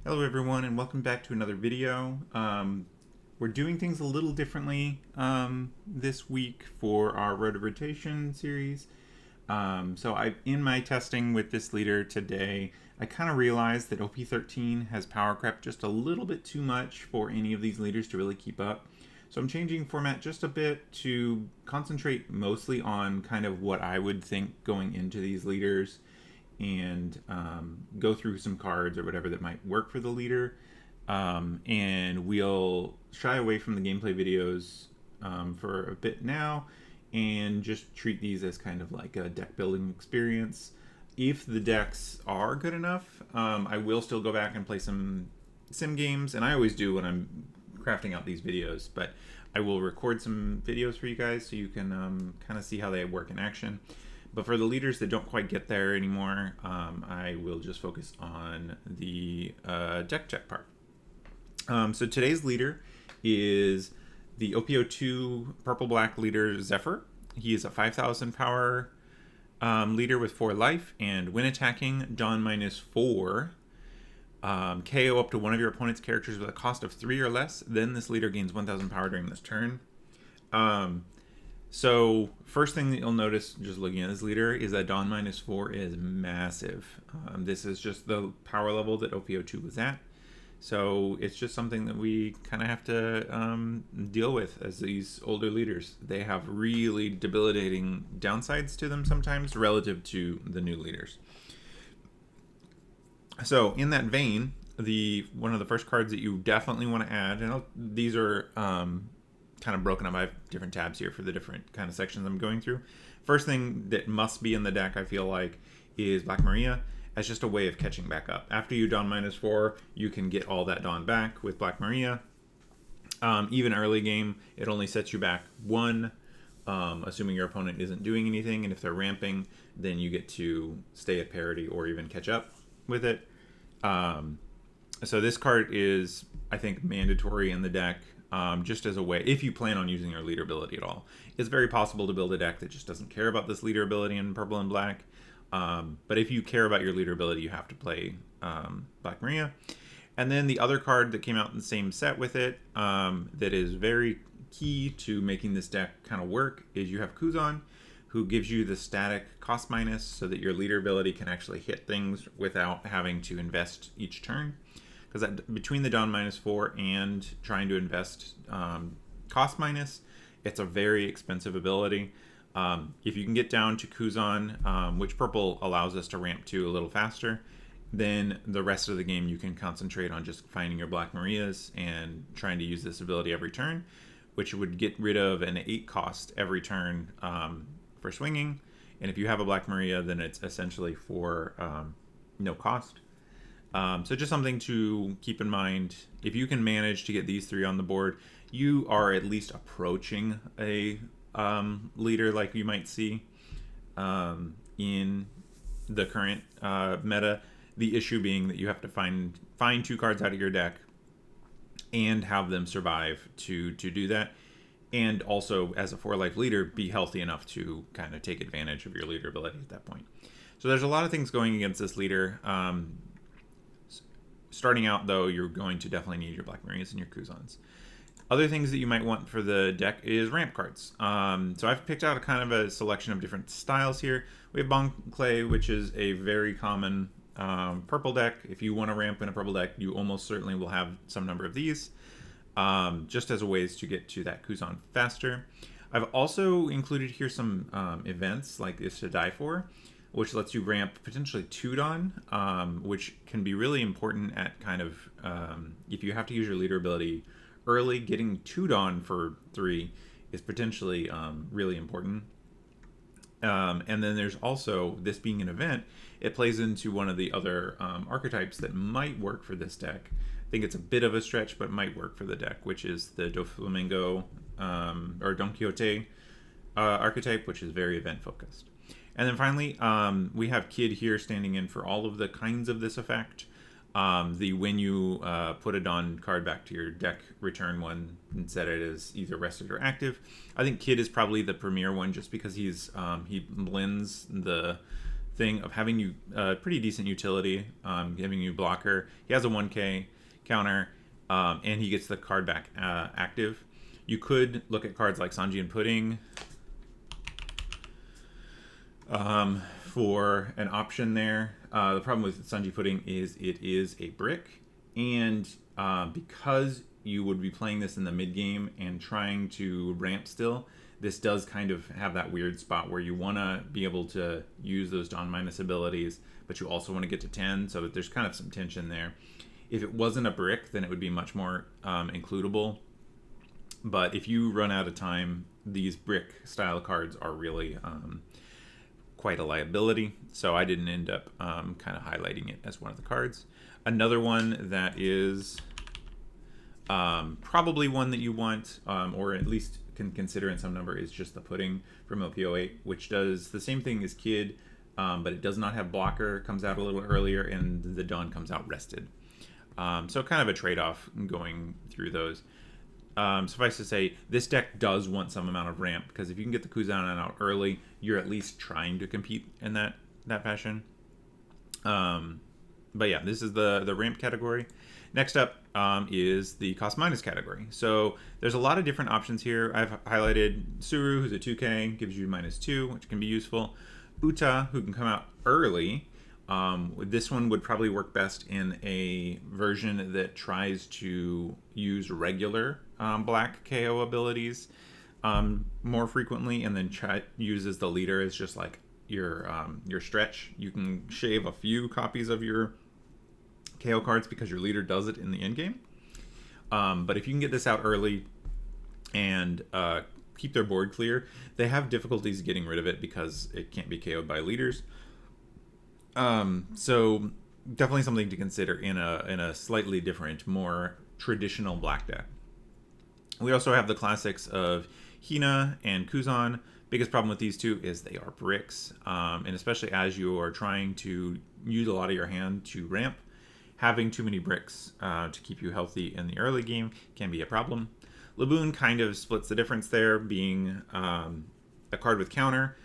Hello everyone and welcome back to another video. We're doing things a little differently this week for our Road to Rotation series. In my testing with this leader today, I kind of realized that OP13 has power crept just a little bit too much for any of these leaders to really keep up. So I'm changing format just a bit to concentrate mostly on kind of what I would think going into these leaders and go through some cards or whatever that might work for the leader. And we'll shy away from the gameplay videos for a bit now and just treat these as kind of like a deck building experience. If the decks are good enough, I will still go back and play some sim games, and I always do when I'm crafting out these videos, but I will record some videos for you guys so you can kind of see how they work in action. But for the leaders that don't quite get there anymore, I will just focus on the deck check part. So today's leader is the OP02 purple-black leader Zephyr. He is a 5,000 power leader with 4 life, and when attacking, Dawn -4. KO up to one of your opponent's characters with a cost of 3 or less. Then this leader gains 1,000 power during this turn. So first thing that you'll notice just looking at this leader is that Dawn -4 is massive. This is just the power level that OP02 was at. So it's just something that we kind of have to deal with as these older leaders. They have really debilitating downsides to them sometimes relative to the new leaders. So in that vein, one of the first cards that you definitely want to add, and these are kind of broken up. I have different tabs here for the different kind of sections I'm going through. First thing that must be in the deck, I feel like, is Black Maria as just a way of catching back up. After you Dawn -4, you can get all that Dawn back with Black Maria. Even early game, it only sets you back 1, assuming your opponent isn't doing anything, and if they're ramping, then you get to stay at parity or even catch up with it. So this card is, I think, mandatory in the deck. Just as a way, if you plan on using your leader ability at all. It's very possible to build a deck that just doesn't care about this leader ability in purple and black. But if you care about your leader ability, you have to play Black Maria. And then the other card that came out in the same set with it, that is very key to making this deck kind of work, is you have Kuzan, who gives you the static cost minus so that your leader ability can actually hit things without having to invest each turn. Because between the Dawn -4 and trying to invest cost minus, it's a very expensive ability. If you can get down to Kuzan, which purple allows us to ramp to a little faster, then the rest of the game you can concentrate on just finding your Black Marias and trying to use this ability every turn, which would get rid of an 8 cost every turn for swinging. And if you have a Black Maria, then it's essentially for no cost. So just something to keep in mind. If you can manage to get these 3 on the board, you are at least approaching a leader like you might see in the current meta. The issue being that you have to find 2 cards out of your deck and have them survive to do that. And also, as a 4-life leader, be healthy enough to kind of take advantage of your leader ability at that point. So there's a lot of things going against this leader. Starting out, though, you're going to definitely need your Black Marias and your Kuzans. Other things that you might want for the deck is ramp cards. So I've picked out a kind of a selection of different styles here. We have Bon Clay, which is a very common purple deck. If you want to ramp in a purple deck, you almost certainly will have some number of these, just as a ways to get to that Kuzan faster. I've also included here some events like this to Die For, which lets you ramp potentially 2 Dawn, which can be really important at kind of, if you have to use your leader ability early, getting 2 Dawn for 3 is potentially really important. And then there's also, this being an event, it plays into one of the other archetypes that might work for this deck. I think it's a bit of a stretch, but might work for the deck, which is the Doflamingo or Don Quixote archetype, which is very event focused. And then finally, we have Kid here standing in for all of the kinds of this effect. The when you put a Dawn card back to your deck, return one and set it as either rested or active. I think Kid is probably the premier one just because he blends the thing of having you pretty decent utility, giving you blocker. He has a 1K counter, and he gets the card back active. You could look at cards like Sanji and Pudding for an option there. The problem with Sanji Pudding is it is a brick, and because you would be playing this in the mid game and trying to ramp still, this does kind of have that weird spot where you want to be able to use those Dawn minus abilities, but you also want to get to 10, so that there's kind of some tension there. If it wasn't a brick, then it would be much more includable. But if you run out of time, these brick style cards are really quite a liability. So I didn't end up kind of highlighting it as one of the cards. Another one that is probably one that you want, or at least can consider in some number, is just the Pudding from OP08, which does the same thing as Kid, but it does not have blocker, comes out a little earlier, and the Dawn comes out rested. So kind of a trade-off going through those. Suffice to say, this deck does want some amount of ramp, because if you can get the Kuzan out early, you're at least trying to compete in that fashion. But yeah, this is the ramp category. Next up is the cost minus category. So there's a lot of different options here. I've highlighted Suru, who's a 2K, gives you -2, which can be useful. Uta, who can come out early. This one would probably work best in a version that tries to use regular black KO abilities more frequently, and then uses the leader as just like your stretch. You can shave a few copies of your KO cards because your leader does it in the end game. But if you can get this out early and keep their board clear, they have difficulties getting rid of it because it can't be KO'd by leaders. So definitely something to consider in a slightly different, more traditional black deck. We also have the classics of Hina and Kuzan. Biggest problem with these two is they are bricks, and especially as you are trying to use a lot of your hand to ramp, having too many bricks to keep you healthy in the early game can be a problem. Laboon kind of splits the difference there, being a card with counter,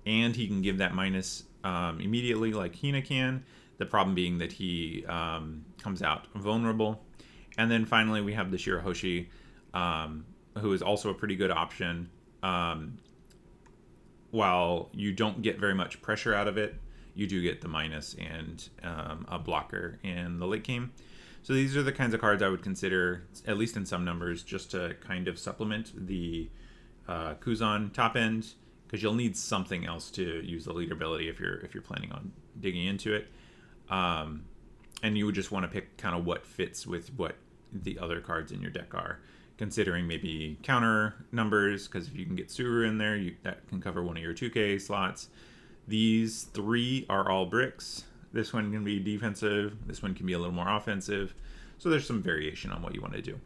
and he can give that minus immediately like Hina can. The problem being that he comes out vulnerable. And then finally we have the Shirahoshi, who is also a pretty good option. While you don't get very much pressure out of it, you do get the minus and a blocker in the late game. So these are the kinds of cards I would consider, at least in some numbers, just to kind of supplement the Kuzan top end, because you'll need something else to use the leader ability if you're planning on digging into it. And you would just want to pick kind of what fits with what the other cards in your deck are, considering maybe counter numbers, because if you can get Suru in there, that can cover one of your 2K slots. These three are all bricks. This one can be defensive. This one can be a little more offensive. So there's some variation on what you want to do.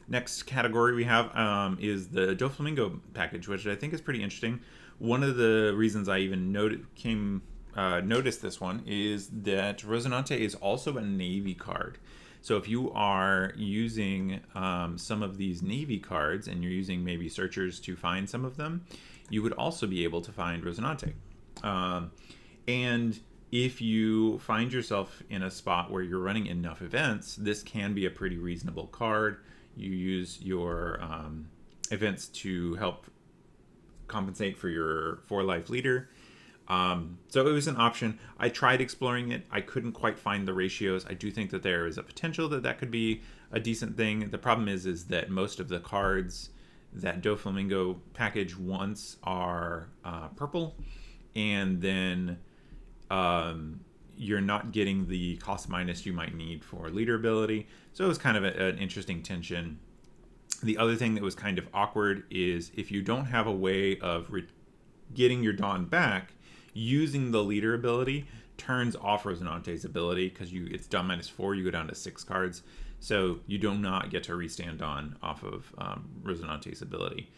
Next category we have is the Doflamingo package, which I think is pretty interesting. One of the reasons I even noticed this one is that Rosinante is also a Navy card. So if you are using some of these Navy cards and you're using maybe searchers to find some of them, you would also be able to find Rosinante. And if you find yourself in a spot where you're running enough events, this can be a pretty reasonable card. You use your events to help compensate for your 4-life leader. So it was an option. I tried exploring it. I couldn't quite find the ratios. I do think that there is a potential that could be a decent thing. The problem is that most of the cards that Doflamingo package wants are purple, and then you're not getting the cost minus you might need for leader ability. So it was kind of an interesting tension. The other thing that was kind of awkward is if you don't have a way of getting your Dawn back, using the leader ability turns off Rosinante's ability, because it's Dawn -4, you go down to 6 cards. So you do not get to restand Dawn off of Rosinante's ability.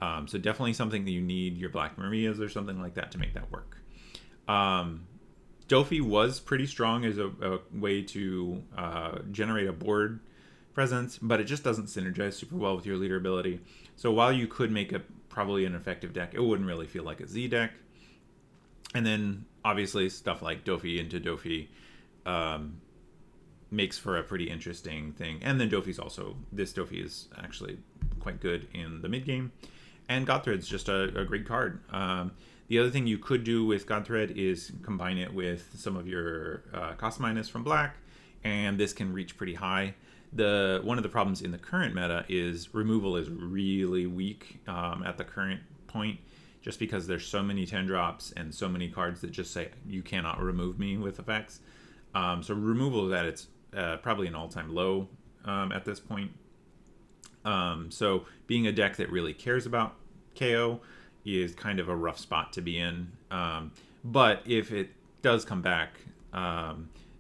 So definitely something that you need your Black Marias or something like that to make that work. Dofi was pretty strong as a way to generate a board presence, but it just doesn't synergize super well with your leader ability. So while you could make a probably an effective deck, it wouldn't really feel like a Z deck. And then obviously stuff like Dofi into Dofi makes for a pretty interesting thing. And then this Dofi is actually quite good in the mid game. And Godthread's just a great card. The other thing you could do with Godthread is combine it with some of your cost minus from black, and this can reach pretty high. One of the problems in the current meta is removal is really weak at the current point, just because there's so many 10 drops and so many cards that just say you cannot remove me with effects. So removal is at its probably an all-time low at this point. So being a deck that really cares about KO is kind of a rough spot to be in. But if it does come back,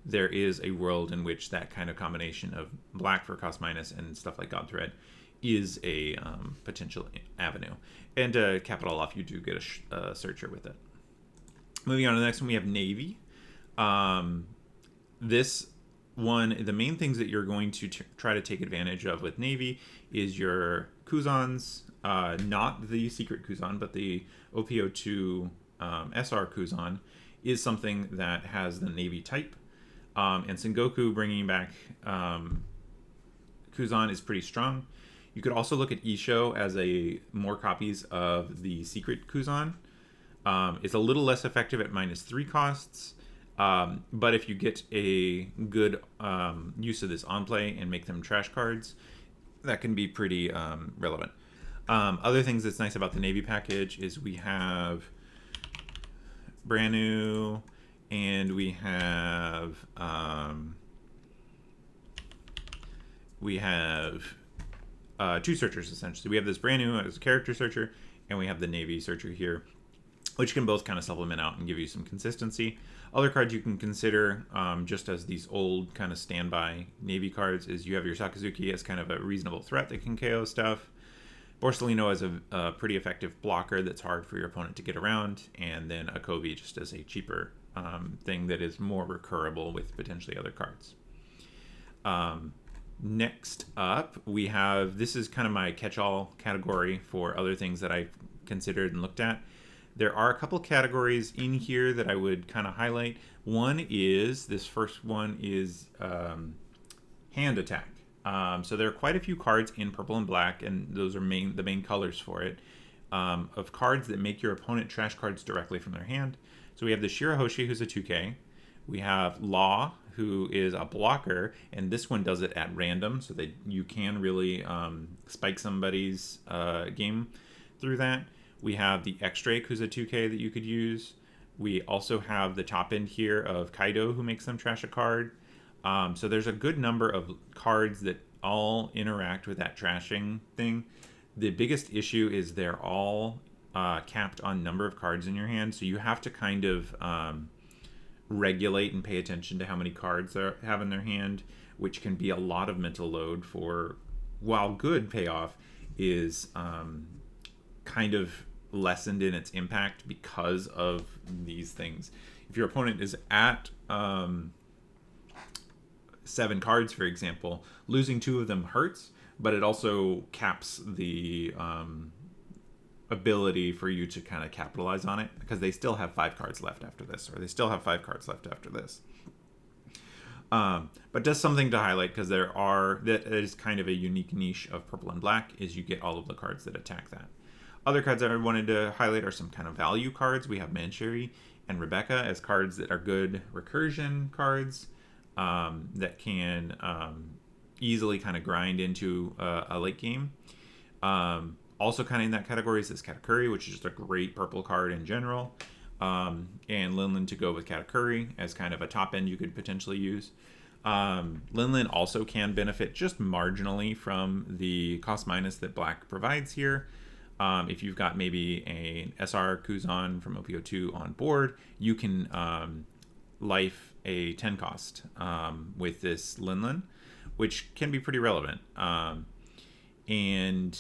there is a world in which that kind of combination of black for cost minus and stuff like Godthread is a potential avenue. And to cap it all off, you do get a searcher with it. Moving on to the next one, we have Navy. This one, the main things that you're going to try to take advantage of with Navy is your Kuzans, not the secret Kuzan, but the OP02 SR Kuzan is something that has the Navy type. And Sengoku bringing back Kuzan is pretty strong. You could also look at Isho as more copies of the secret Kuzan. It's a little less effective at -3 costs. But if you get a good use of this on play and make them trash cards, that can be pretty relevant. Other things that's nice about the Navy package is we have brand new, and we have two searchers essentially. We have this brand new as a character searcher, and we have the Navy searcher here, which can both kind of supplement out and give you some consistency. Other cards you can consider just as these old kind of standby Navy cards is you have your Sakazuki as kind of a reasonable threat that can KO stuff. Borsalino as a pretty effective blocker that's hard for your opponent to get around, and then Akobi just as a cheaper thing that is more recurable with potentially other cards. Next up, we have, this is kind of my catch-all category for other things that I've considered and looked at. There are a couple categories in here that I would kind of highlight. This first one is hand attack. So there are quite a few cards in purple and black, and those are the main colors for it, of cards that make your opponent trash cards directly from their hand. So we have the Shirahoshi, who's a 2K. We have Law, who is a blocker, and this one does it at random, so that you can really spike somebody's game through that. We have the X-Drake, who's a 2K that you could use. We also have the top end here of Kaido, who makes them trash a card. So there's a good number of cards that all interact with that trashing thing. The biggest issue is they're all capped on number of cards in your hand, so you have to kind of regulate and pay attention to how many cards they have in their hand, which can be a lot of mental load for, while good payoff, is kind of lessened in its impact because of these things. If your opponent is at 7 cards, for example, losing 2 of them hurts, but it also caps the ability for you to kind of capitalize on it, because they still have 5 cards left after this, or they still have 5 cards left after this. But just something to highlight, because that is kind of a unique niche of purple and black, is you get all of the cards that attack that. Other cards that I wanted to highlight are some kind of value cards. We have Mancheri and Rebecca as cards that are good recursion cards that can easily kind of grind into a late game. Also kind of in that category is this Katakuri, which is just a great purple card in general. And Linlin to go with Katakuri as kind of a top end you could potentially use. Linlin also can benefit just marginally from the cost minus that black provides here. If you've got maybe a SR Kuzan from OP02 on board, you can life a 10 cost with this Linlin, which can be pretty relevant. And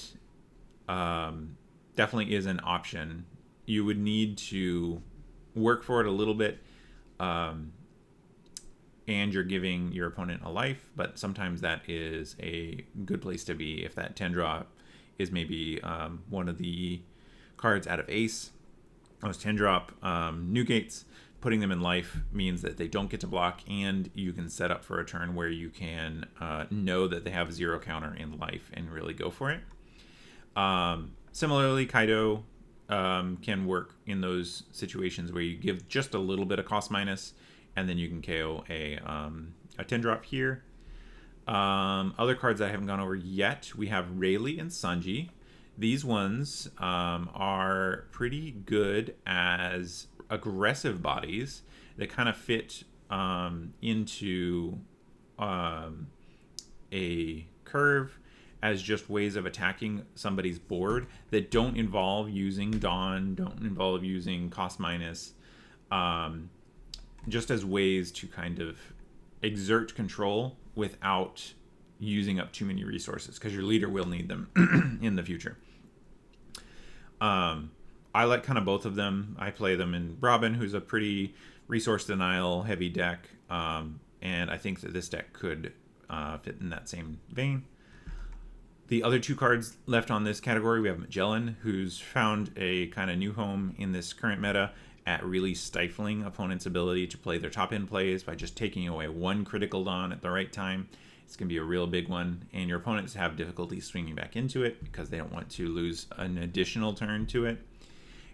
definitely is an option. You would need to work for it a little bit. and you're giving your opponent a life, but sometimes that is a good place to be if that 10 drop is maybe one of the cards out of ace. Those 10 drop Newgates, putting them in life means that they don't get to block, and you can set up for a turn where you can know that they have a 0 counter in life and really go for it. Similarly, Kaido can work in those situations where you give just a little bit of cost minus, and then you can KO a 10 drop here. Other cards I haven't gone over yet, we have Rayleigh and Sanji. These ones are pretty good as aggressive bodies that kind of fit into a curve as just ways of attacking somebody's board that don't involve using Dawn, don't involve using cost minus, just as ways to kind of exert control without using up too many resources, because your leader will need them in the future. I like kind of both of them. I play them in Robin, who's a pretty resource denial heavy deck, and I think that this deck could fit in that same vein. The other two cards left on this category, we have Magellan, who's found a kind of new home in this current meta at really stifling opponents' ability to play their top end plays by just taking away one critical Dawn at the right time. It's going to be a real big one, and your opponents have difficulty swinging back into it because they don't want to lose an additional turn to it.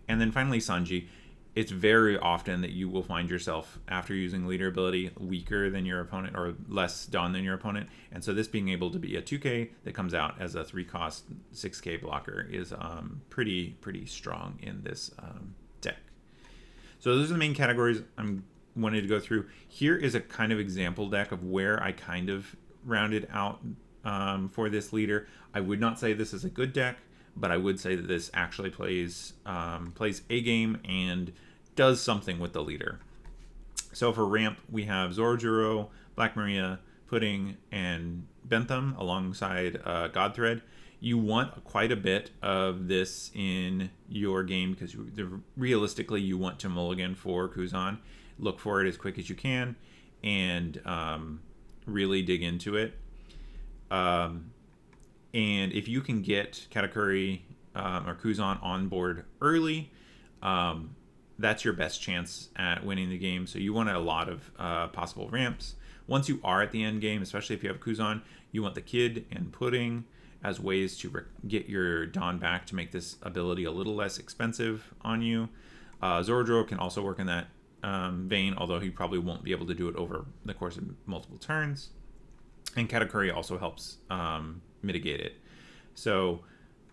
And then finally, Sanji. It's very often that you will find yourself, after using leader ability, weaker than your opponent or less Dawn than your opponent. And so this being able to be a 2k that comes out as a 3-cost 6k blocker is pretty strong in this deck. So those are the main categories I wanted to go through. Here is a kind of example deck of where I kind of rounded out for this leader. I would not say this is a good deck, but I would say that this actually plays a game and does something with the leader. So for ramp, we have Zorojuro, Black Maria, Pudding, and Bentham alongside Godthread. You want quite a bit of this in your game because realistically you want to mulligan for Kuzan. Look for it as quick as you can and really dig into it. And if you can get Katakuri or Kuzan on board early, that's your best chance at winning the game. So you want a lot of possible ramps. Once you are at the end game, especially if you have Kuzan, you want the Kid and Pudding as ways to get your Dawn back to make this ability a little less expensive on you. Zorojuro can also work in that vein, although he probably won't be able to do it over the course of multiple turns. And Katakuri also helps mitigate it. So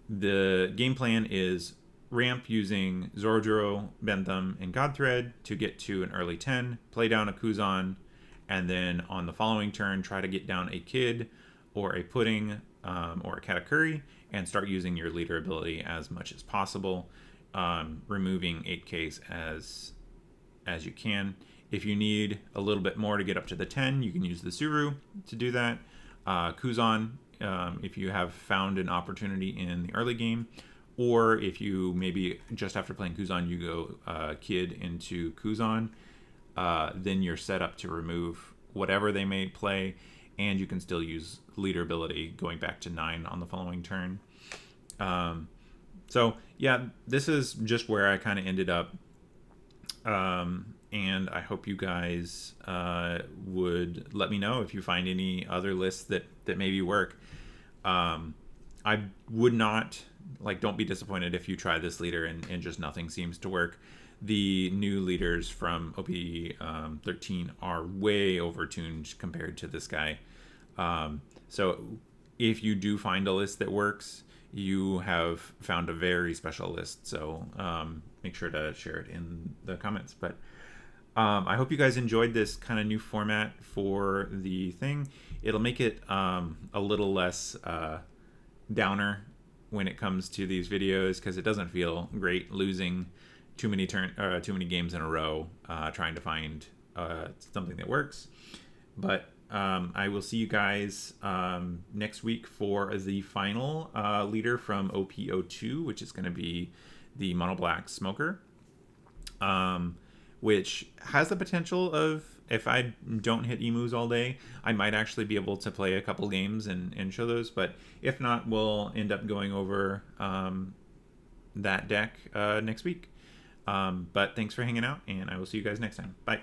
the game plan is ramp using Zorojuro, Bentham, and Godthread to get to an early 10, play down a Kuzan, and then on the following turn try to get down a Kid or a Pudding or a Katakuri and start using your leader ability as much as possible, removing 8Ks as you can. If you need a little bit more to get up to the 10, you can use the Suru to do that. Kuzan, if you have found an opportunity in the early game, or if you maybe just after playing Kuzan you go Kid into Kuzan, then you're set up to remove whatever they may play, and you can still use leader ability going back to 9 on the following turn. So yeah, this is just where I kind of ended up. And I hope you guys would let me know if you find any other lists that maybe work. I would not, don't be disappointed if you try this leader and just nothing seems to work. The new leaders from OP13 are way overtuned compared to this guy. So if you do find a list that works, you have found a very special list. So make sure to share it in the comments. But I hope you guys enjoyed this kind of new format for the thing. It'll make it a little less downer when it comes to these videos, because it doesn't feel great losing too many games in a row trying to find something that works. But I will see you guys next week for the final leader from OP02, which is going to be the Mono Black Smoker. which has the potential of, if I don't hit emus all day, I might actually be able to play a couple games and show those. But if not, we'll end up going over that deck next week. But thanks for hanging out, and I will see you guys next time. Bye.